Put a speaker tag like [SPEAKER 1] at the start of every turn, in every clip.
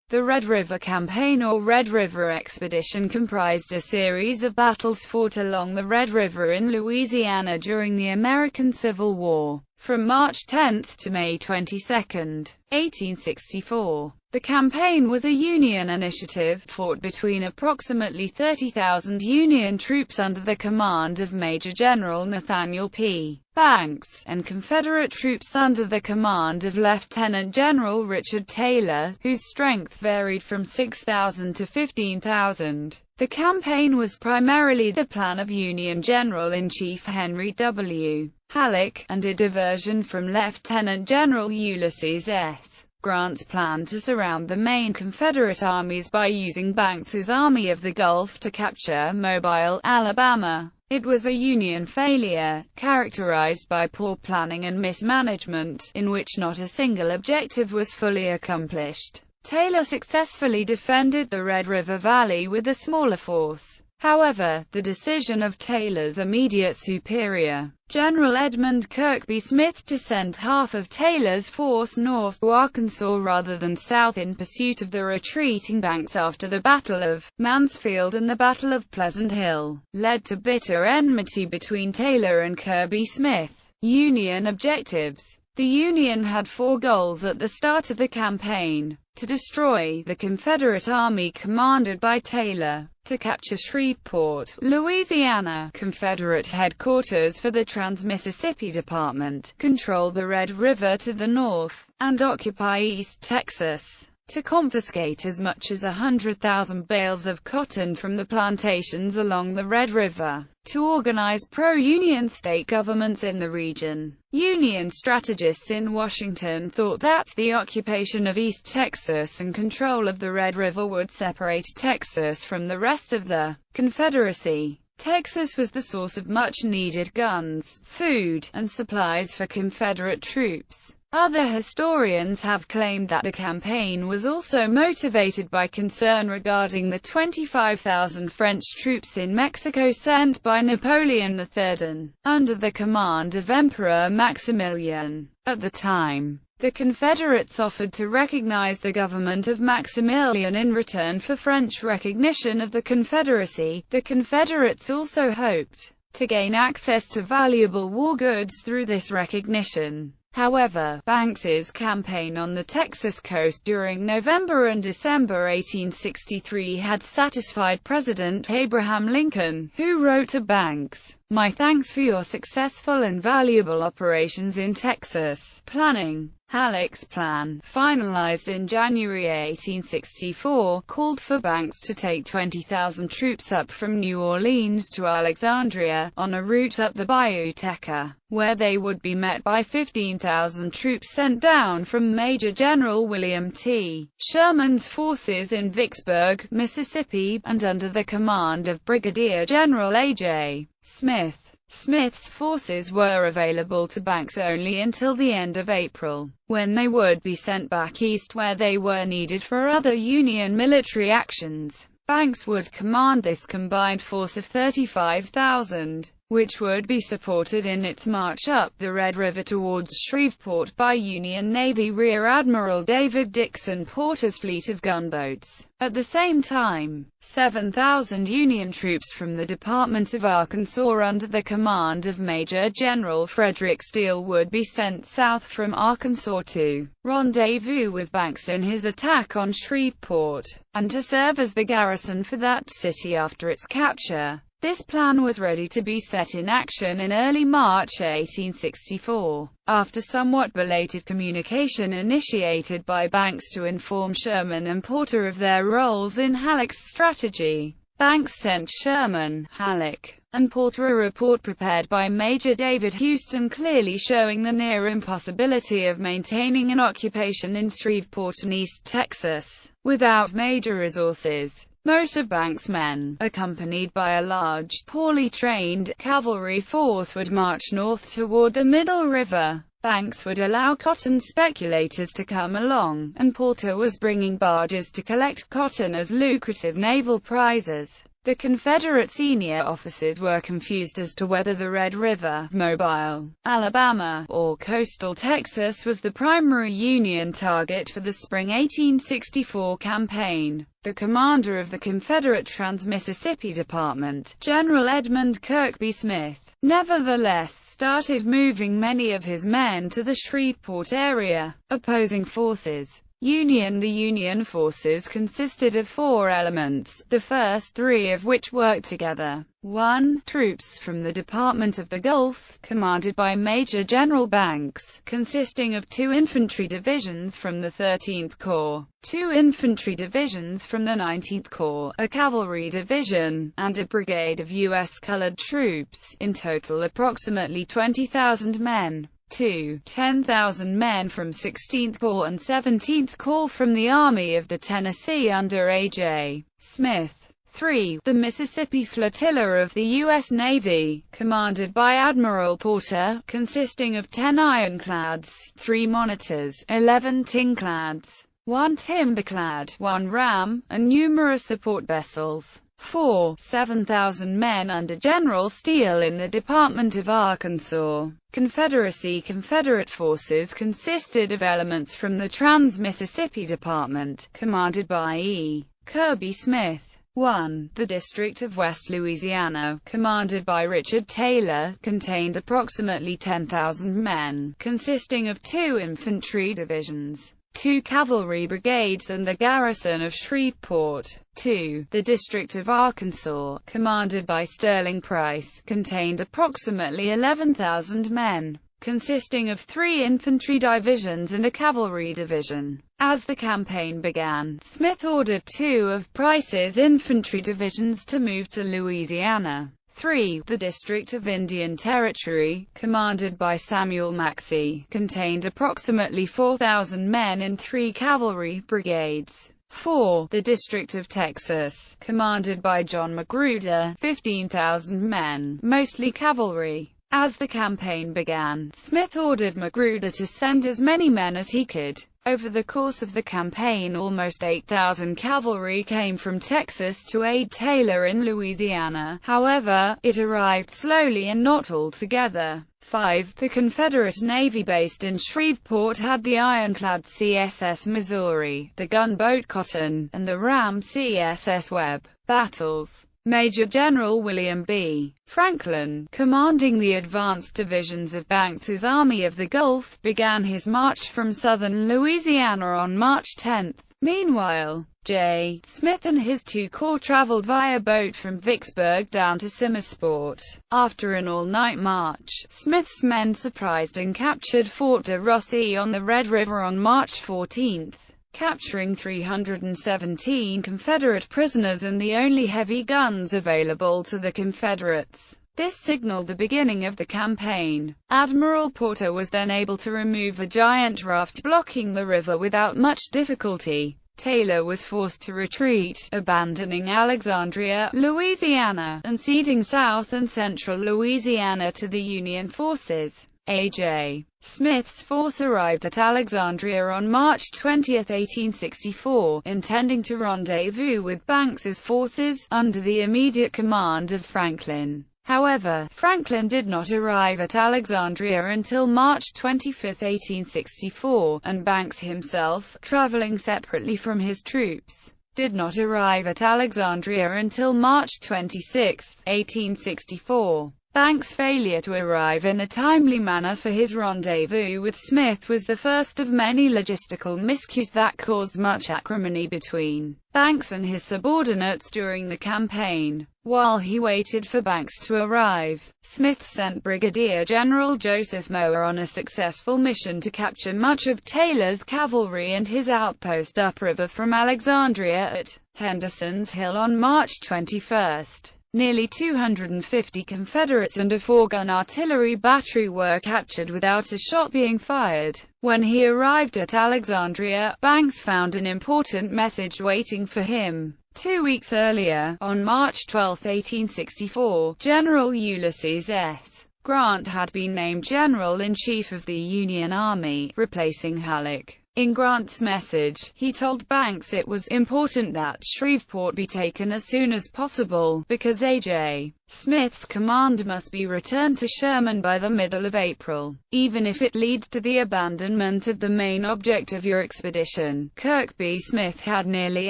[SPEAKER 1] The Red River Campaign or Red River Expedition comprised a series of battles fought along the Red River in Louisiana during the American Civil War, from March 10 to May 22, 1864. The campaign was a Union initiative, fought between approximately 30,000 Union troops under the command of Major General Nathaniel P. Banks, and Confederate troops under the command of Lieutenant General Richard Taylor, whose strength varied from 6,000 to 15,000. The campaign was primarily the plan of Union General-in-Chief Henry W. Halleck, and a diversion from Lieutenant General Ulysses S. Grant's plan to surround the main Confederate armies by using Banks's Army of the Gulf to capture Mobile, Alabama. It was a Union failure, characterized by poor planning and mismanagement, in which not a single objective was fully accomplished. Taylor successfully defended the Red River Valley with a smaller force. However, the decision of Taylor's immediate superior, General Edmund Kirkby Smith, to send half of Taylor's force north to Arkansas rather than south in pursuit of the retreating Banks after the Battle of Mansfield and the Battle of Pleasant Hill, led to bitter enmity between Taylor and Kirkby Smith. Union objectives. The Union had 4 goals at the start of the campaign: to destroy the Confederate Army commanded by Taylor, to capture Shreveport, Louisiana, Confederate headquarters for the Trans-Mississippi Department, control the Red River to the north, and occupy East Texas, to confiscate as much as 100,000 bales of cotton from the plantations along the Red River, to organize pro-Union state governments in the region. Union strategists in Washington thought that the occupation of East Texas and control of the Red River would separate Texas from the rest of the Confederacy. Texas was the source of much-needed guns, food, and supplies for Confederate troops. Other historians have claimed that the campaign was also motivated by concern regarding the 25,000 French troops in Mexico sent by Napoleon III, under the command of Emperor Maximilian. At the time, the Confederates offered to recognize the government of Maximilian in return for French recognition of the Confederacy. The Confederates also hoped to gain access to valuable war goods through this recognition. However, Banks's campaign on the Texas coast during November and December 1863 had satisfied President Abraham Lincoln, who wrote to Banks, "My thanks for your successful and valuable operations in Texas." Planning. Halleck's plan, finalized in January 1864, called for Banks to take 20,000 troops up from New Orleans to Alexandria, on a route up the Bayou Teca, where they would be met by 15,000 troops sent down from Major General William T. Sherman's forces in Vicksburg, Mississippi, and under the command of Brigadier General A.J. Smith. Smith's forces were available to Banks only until the end of April, when they would be sent back east where they were needed for other Union military actions. Banks would command this combined force of 35,000, which would be supported in its march up the Red River towards Shreveport by Union Navy Rear Admiral David Dixon Porter's fleet of gunboats. At the same time, 7,000 Union troops from the Department of Arkansas under the command of Major General Frederick Steele would be sent south from Arkansas to rendezvous with Banks in his attack on Shreveport, and to serve as the garrison for that city after its capture. This plan was ready to be set in action in early March 1864, after somewhat belated communication initiated by Banks to inform Sherman and Porter of their roles in Halleck's strategy. Banks sent Sherman, Halleck, and Porter a report prepared by Major David Houston clearly showing the near impossibility of maintaining an occupation in Shreveport and East Texas, without major resources. Most of Banks' men, accompanied by a large, poorly trained, cavalry force, would march north toward the Middle River. Banks would allow cotton speculators to come along, and Porter was bringing barges to collect cotton as lucrative naval prizes. The Confederate senior officers were confused as to whether the Red River, Mobile, Alabama, or coastal Texas was the primary Union target for the spring 1864 campaign. The commander of the Confederate Trans-Mississippi Department, General Edmund Kirkby Smith, nevertheless started moving many of his men to the Shreveport area. Opposing forces. The Union forces consisted of 4 elements, the first 3 of which worked together. 1. Troops from the Department of the Gulf, commanded by Major General Banks, consisting of 2 infantry divisions from the 13th Corps, 2 infantry divisions from the 19th Corps, a cavalry division, and a brigade of U.S. colored troops, in total approximately 20,000 men. 2. 10,000 men from 16th Corps and 17th Corps from the Army of the Tennessee under A.J. Smith. 3. The Mississippi Flotilla of the U.S. Navy, commanded by Admiral Porter, consisting of 10 ironclads, 3 monitors, 11 tinclads, 1 timberclad, 1 ram, and numerous support vessels. 4. 7,000 men under General Steele in the Department of Arkansas. Confederate forces consisted of elements from the Trans-Mississippi Department, commanded by E. Kirby Smith. 1. The District of West Louisiana, commanded by Richard Taylor, contained approximately 10,000 men, consisting of 2 infantry divisions, 2 cavalry brigades and the garrison of Shreveport. 2. The District of Arkansas, commanded by Sterling Price, contained approximately 11,000 men, consisting of 3 infantry divisions and a cavalry division. As the campaign began, Smith ordered 2 of Price's infantry divisions to move to Louisiana. 3. The District of Indian Territory, commanded by Samuel Maxey, contained approximately 4,000 men in 3 cavalry brigades. 4. The District of Texas, commanded by John Magruder, 15,000 men, mostly cavalry. As the campaign began, Smith ordered Magruder to send as many men as he could. Over the course of the campaign, almost 8,000 cavalry came from Texas to aid Taylor in Louisiana. However, it arrived slowly and not all together. 5. The Confederate Navy based in Shreveport had the ironclad CSS Missouri, the gunboat Cotton, and the ram CSS Webb. Battles. Major General William B. Franklin, commanding the advanced divisions of Banks's Army of the Gulf, began his march from southern Louisiana on March 10. Meanwhile, J. Smith and his 2 corps traveled via boat from Vicksburg down to Simmersport. After an all-night march, Smith's men surprised and captured Fort de Rossi on the Red River on March 14. Capturing 317 Confederate prisoners and the only heavy guns available to the Confederates. This signaled the beginning of the campaign. Admiral Porter was then able to remove a giant raft blocking the river without much difficulty. Taylor was forced to retreat, abandoning Alexandria, Louisiana, and ceding South and Central Louisiana to the Union forces. A.J. Smith's force arrived at Alexandria on March 20, 1864, intending to rendezvous with Banks's forces, under the immediate command of Franklin. However, Franklin did not arrive at Alexandria until March 25, 1864, and Banks himself, traveling separately from his troops, did not arrive at Alexandria until March 26, 1864. Banks' failure to arrive in a timely manner for his rendezvous with Smith was the first of many logistical miscues that caused much acrimony between Banks and his subordinates during the campaign. While he waited for Banks to arrive, Smith sent Brigadier General Joseph Mower on a successful mission to capture much of Taylor's cavalry and his outpost upriver from Alexandria at Henderson's Hill on March 21. Nearly 250 Confederates and a 4-gun artillery battery were captured without a shot being fired. When he arrived at Alexandria, Banks found an important message waiting for him. 2 weeks earlier, on March 12, 1864, General Ulysses S. Grant had been named General-in-Chief of the Union Army, replacing Halleck. In Grant's message, he told Banks it was important that Shreveport be taken as soon as possible, because A.J. Smith's command must be returned to Sherman by the middle of April, even if it leads to the abandonment of the main object of your expedition. Kirkby Smith had nearly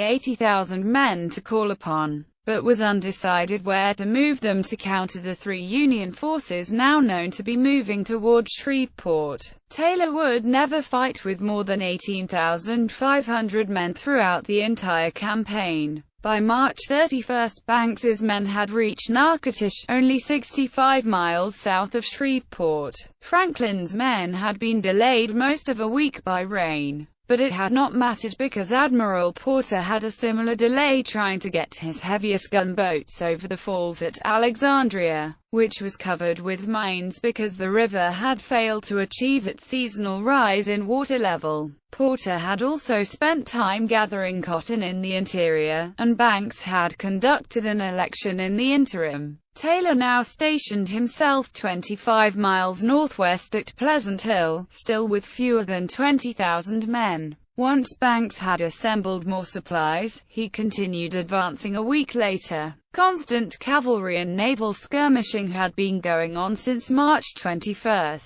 [SPEAKER 1] 80,000 men to call upon, but was undecided where to move them to counter the three Union forces now known to be moving toward Shreveport. Taylor would never fight with more than 18,500 men throughout the entire campaign. By March 31, Banks's men had reached Natchitoches, only 65 miles south of Shreveport. Franklin's men had been delayed most of a week by rain, but it had not mattered because Admiral Porter had a similar delay trying to get his heaviest gunboats over the falls at Alexandria, which was covered with mines because the river had failed to achieve its seasonal rise in water level. Porter had also spent time gathering cotton in the interior, and Banks had conducted an election in the interim. Taylor now stationed himself 25 miles northwest at Pleasant Hill, still with fewer than 20,000 men. Once Banks had assembled more supplies, he continued advancing a week later. Constant cavalry and naval skirmishing had been going on since March 21.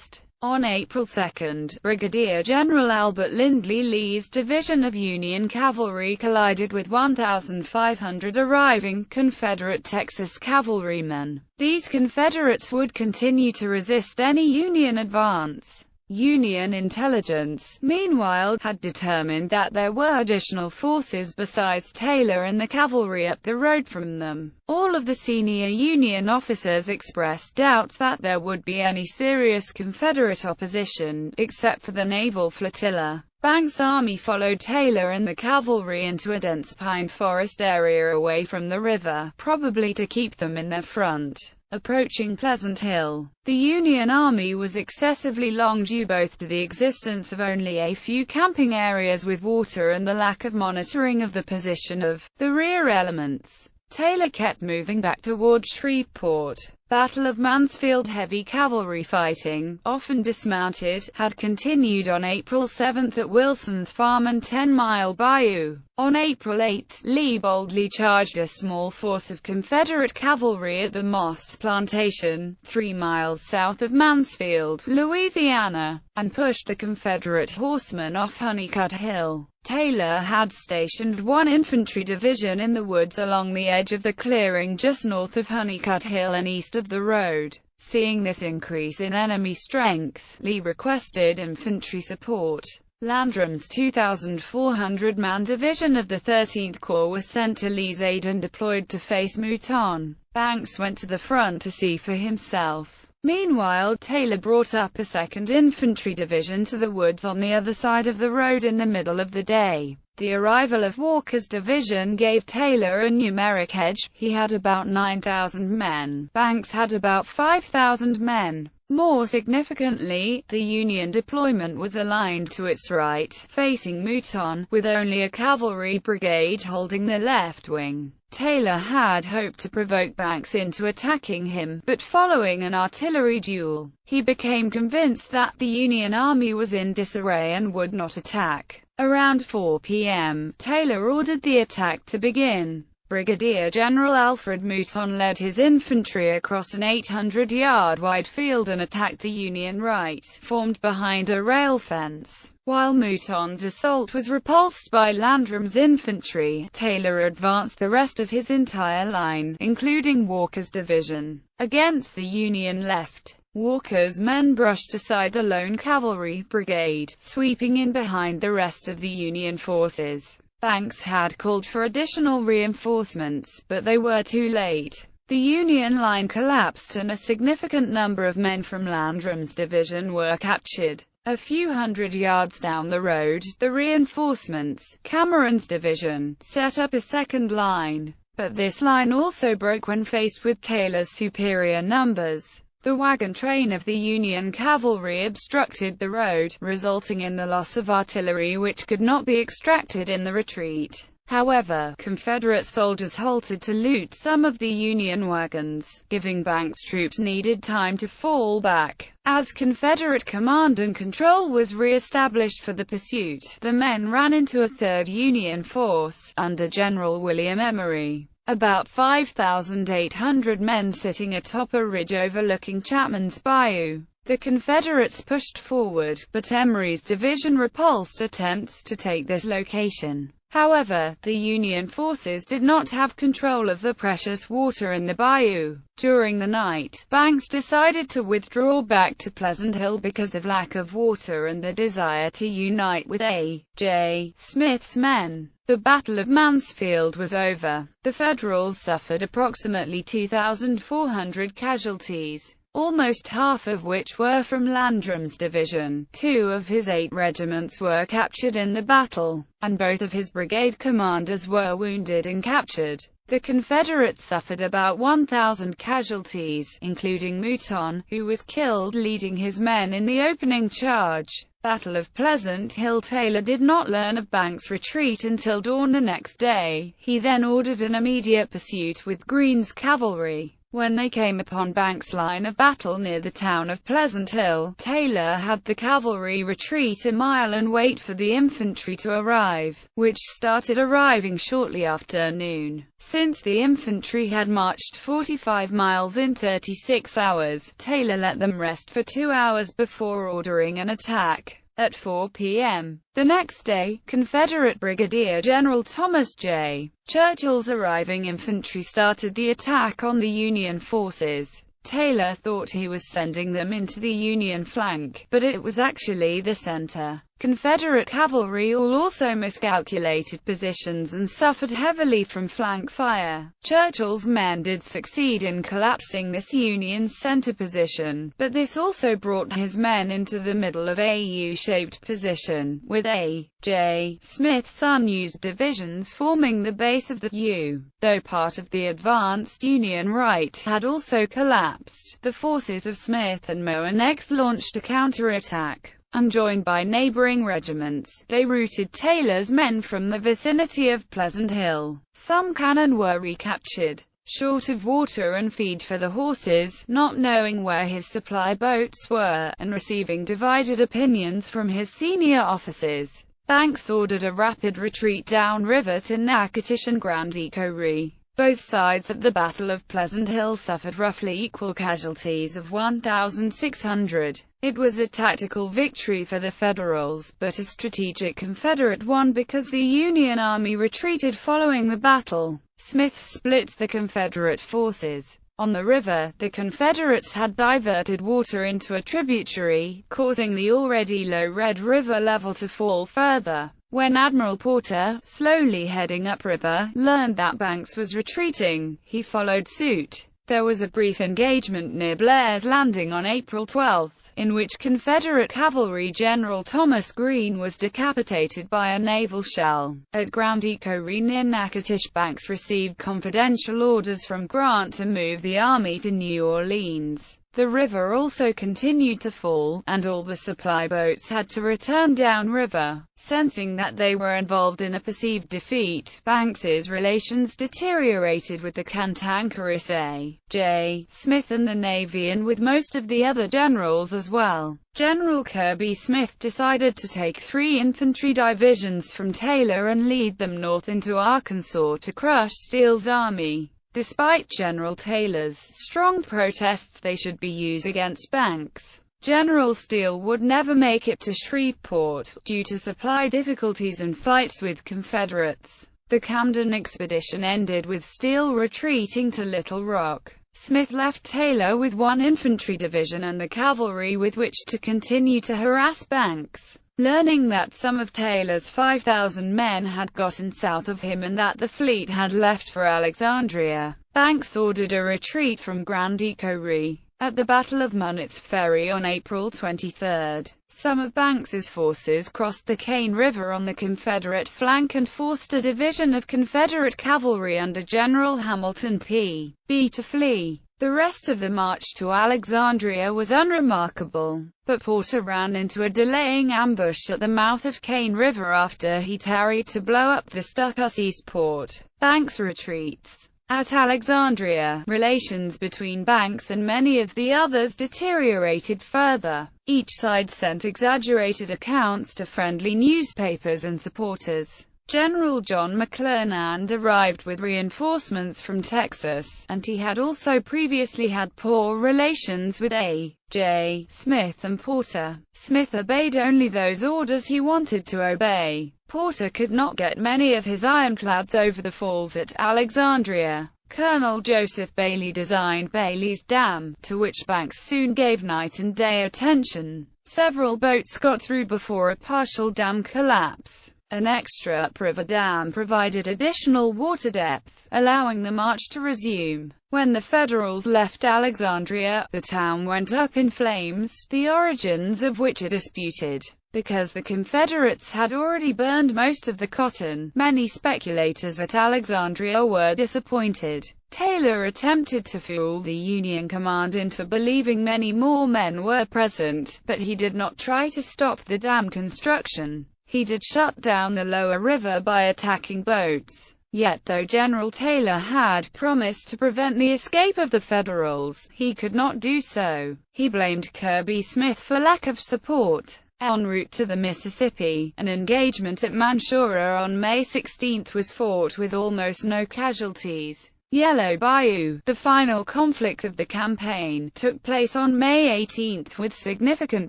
[SPEAKER 1] On April 2, Brigadier General Albert Lindley Lee's division of Union cavalry collided with 1,500 arriving Confederate Texas cavalrymen. These Confederates would continue to resist any Union advance. Union intelligence, meanwhile, had determined that there were additional forces besides Taylor and the cavalry up the road from them. All of the senior Union officers expressed doubts that there would be any serious Confederate opposition, except for the naval flotilla. Banks' army followed Taylor and the cavalry into a dense pine forest area away from the river, probably to keep them in their front. Approaching Pleasant Hill, the Union Army was excessively long due both to the existence of only a few camping areas with water and the lack of monitoring of the position of the rear elements. Taylor kept moving back toward Shreveport. Battle of Mansfield. Heavy cavalry fighting, often dismounted, had continued on April 7 at Wilson's Farm and 10 Mile Bayou. On April 8, Lee boldly charged a small force of Confederate cavalry at the Moss Plantation, 3 miles south of Mansfield, Louisiana, and pushed the Confederate horsemen off Honeycutt Hill. Taylor had stationed one infantry division in the woods along the edge of the clearing just north of Honeycutt Hill and east of the road. Seeing this increase in enemy strength, Lee requested infantry support. Landrum's 2,400-man division of the 13th Corps was sent to Lee's aid and deployed to face Mouton. Banks went to the front to see for himself. Meanwhile, Taylor brought up a 2nd Infantry Division to the woods on the other side of the road in the middle of the day. The arrival of Walker's division gave Taylor a numeric edge. He had about 9,000 men. Banks had about 5,000 men. More significantly, the Union deployment was aligned to its right, facing Mouton, with only a cavalry brigade holding the left wing. Taylor had hoped to provoke Banks into attacking him, but following an artillery duel, he became convinced that the Union Army was in disarray and would not attack. Around 4 p.m., Taylor ordered the attack to begin. Brigadier General Alfred Mouton led his infantry across an 800-yard wide field and attacked the Union right, formed behind a rail fence. While Mouton's assault was repulsed by Landrum's infantry, Taylor advanced the rest of his entire line, including Walker's division, against the Union left. Walker's men brushed aside the lone cavalry brigade, sweeping in behind the rest of the Union forces. Banks had called for additional reinforcements, but they were too late. The Union line collapsed and a significant number of men from Landrum's division were captured. A few hundred yards down the road, the reinforcements, Cameron's division, set up a second line. But this line also broke when faced with Taylor's superior numbers. The wagon train of the Union cavalry obstructed the road, resulting in the loss of artillery which could not be extracted in the retreat. However, Confederate soldiers halted to loot some of the Union wagons, giving Banks' troops needed time to fall back. As Confederate command and control was re-established for the pursuit, the men ran into a third Union force, under General William Emory. About 5,800 men sitting atop a ridge overlooking Chapman's Bayou. The Confederates pushed forward, but Emory's division repulsed attempts to take this location. However, the Union forces did not have control of the precious water in the bayou. During the night, Banks decided to withdraw back to Pleasant Hill because of lack of water and the desire to unite with A.J. Smith's men. The Battle of Mansfield was over. The Federals suffered approximately 2,400 casualties, almost half of which were from Landrum's division. 2 of his 8 regiments were captured in the battle, and both of his brigade commanders were wounded and captured. The Confederates suffered about 1,000 casualties, including Mouton, who was killed leading his men in the opening charge. Battle of Pleasant Hill. Taylor did not learn of Banks' retreat until dawn the next day. He then ordered an immediate pursuit with Greene's cavalry. When they came upon Banks' line of battle near the town of Pleasant Hill, Taylor had the cavalry retreat a mile and wait for the infantry to arrive, which started arriving shortly after noon. Since the infantry had marched 45 miles in 36 hours, Taylor let them rest for 2 hours before ordering an attack. At 4 p.m. the next day, Confederate Brigadier General Thomas J. Churchill's arriving infantry started the attack on the Union forces. Taylor thought he was sending them into the Union flank, but it was actually the center. Confederate cavalry also miscalculated positions and suffered heavily from flank fire. Churchill's men did succeed in collapsing this Union center position, but this also brought his men into the middle of a U-shaped position, with A.J. Smith's unused divisions forming the base of the U. Though part of the advanced Union right had also collapsed, the forces of Smith and Moore next launched a counterattack. Joined by neighboring regiments, they routed Taylor's men from the vicinity of Pleasant Hill. Some cannon were recaptured. Short of water and feed for the horses, not knowing where his supply boats were, and receiving divided opinions from his senior officers, Banks ordered a rapid retreat downriver to Natchitoches and Grand Echo. Both sides at the Battle of Pleasant Hill suffered roughly equal casualties of 1,600. It was a tactical victory for the Federals, but a strategic Confederate one because the Union Army retreated following the battle. Smith split the Confederate forces. On the river, the Confederates had diverted water into a tributary, causing the already low Red River level to fall further. When Admiral Porter, slowly heading upriver, learned that Banks was retreating, he followed suit. There was a brief engagement near Blair's Landing on April 12, in which Confederate Cavalry General Thomas Greene was decapitated by a naval shell. At Grand Echo near Natchitoches, Banks received confidential orders from Grant to move the army to New Orleans. The river also continued to fall, and all the supply boats had to return downriver. Sensing that they were involved in a perceived defeat, Banks's relations deteriorated with the cantankerous A.J. Smith and the Navy, and with most of the other generals as well. General Kirby Smith decided to take 3 infantry divisions from Taylor and lead them north into Arkansas to crush Steele's army. Despite General Taylor's strong protests they should be used against Banks, General Steele would never make it to Shreveport, due to supply difficulties and fights with Confederates. The Camden expedition ended with Steele retreating to Little Rock. Smith left Taylor with 1 infantry division and the cavalry with which to continue to harass Banks. Learning that some of Taylor's 5,000 men had gotten south of him and that the fleet had left for Alexandria, Banks ordered a retreat from Grand Echo. At the Battle of Munnet's Ferry on April 23, some of Banks's forces crossed the Cane River on the Confederate flank and forced a division of Confederate cavalry under General Hamilton P. B to flee. The rest of the march to Alexandria was unremarkable, but Porter ran into a delaying ambush at the mouth of Cane River after he tarried to blow up the stuck-up Eastport. Banks retreats. At Alexandria, relations between Banks and many of the others deteriorated further. Each side sent exaggerated accounts to friendly newspapers and supporters. General John McClernand arrived with reinforcements from Texas, and he had also previously had poor relations with A.J. Smith and Porter. Smith obeyed only those orders he wanted to obey. Porter could not get many of his ironclads over the falls at Alexandria. Colonel Joseph Bailey designed Bailey's Dam, to which Banks soon gave night and day attention. Several boats got through before a partial dam collapse. An extra upriver dam provided additional water depth, allowing the march to resume. When the Federals left Alexandria, the town went up in flames, the origins of which are disputed. Because the Confederates had already burned most of the cotton, many speculators at Alexandria were disappointed. Taylor attempted to fool the Union command into believing many more men were present, but he did not try to stop the dam construction. He did shut down the lower river by attacking boats. Yet though General Taylor had promised to prevent the escape of the Federals, he could not do so. He blamed Kirby Smith for lack of support. En route to the Mississippi, an engagement at Mansoura on May 16 was fought with almost no casualties. Yellow Bayou, the final conflict of the campaign, took place on May 18 with significant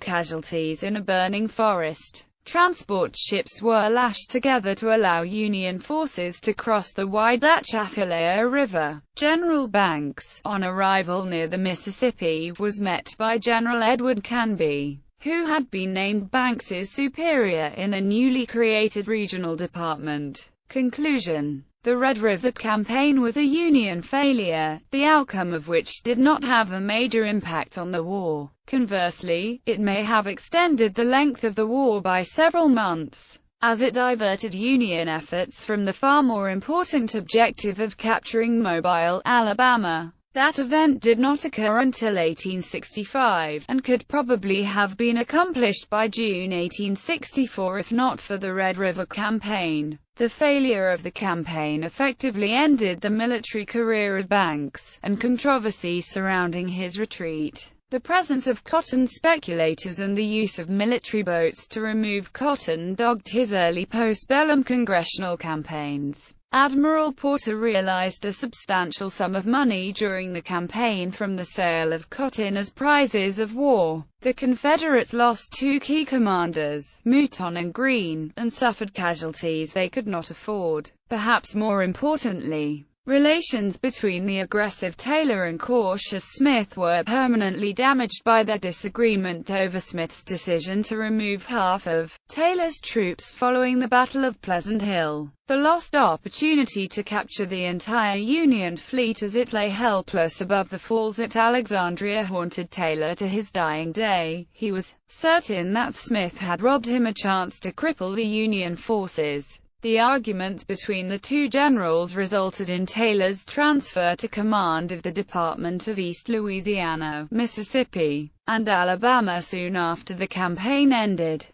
[SPEAKER 1] casualties in a burning forest. Transport ships were lashed together to allow Union forces to cross the wide Atchafalaya River. General Banks, on arrival near the Mississippi, was met by General Edward Canby, who had been named Banks's superior in a newly created regional department. Conclusion: the Red River Campaign was a Union failure, the outcome of which did not have a major impact on the war. Conversely, it may have extended the length of the war by several months, as it diverted Union efforts from the far more important objective of capturing Mobile, Alabama. That event did not occur until 1865, and could probably have been accomplished by June 1864 if not for the Red River Campaign. The failure of the campaign effectively ended the military career of Banks, and controversy surrounding his retreat. The presence of cotton speculators and the use of military boats to remove cotton dogged his early post-bellum congressional campaigns. Admiral Porter realized a substantial sum of money during the campaign from the sale of cotton as prizes of war. The Confederates lost two key commanders, Mouton and Greene, and suffered casualties they could not afford. Perhaps more importantly, relations between the aggressive Taylor and cautious Smith were permanently damaged by their disagreement over Smith's decision to remove half of Taylor's troops following the Battle of Pleasant Hill. The lost opportunity to capture the entire Union fleet as it lay helpless above the falls at Alexandria haunted Taylor to his dying day. He was certain that Smith had robbed him a chance to cripple the Union forces. The arguments between the two generals resulted in Taylor's transfer to command of the Department of East Louisiana, Mississippi, and Alabama soon after the campaign ended.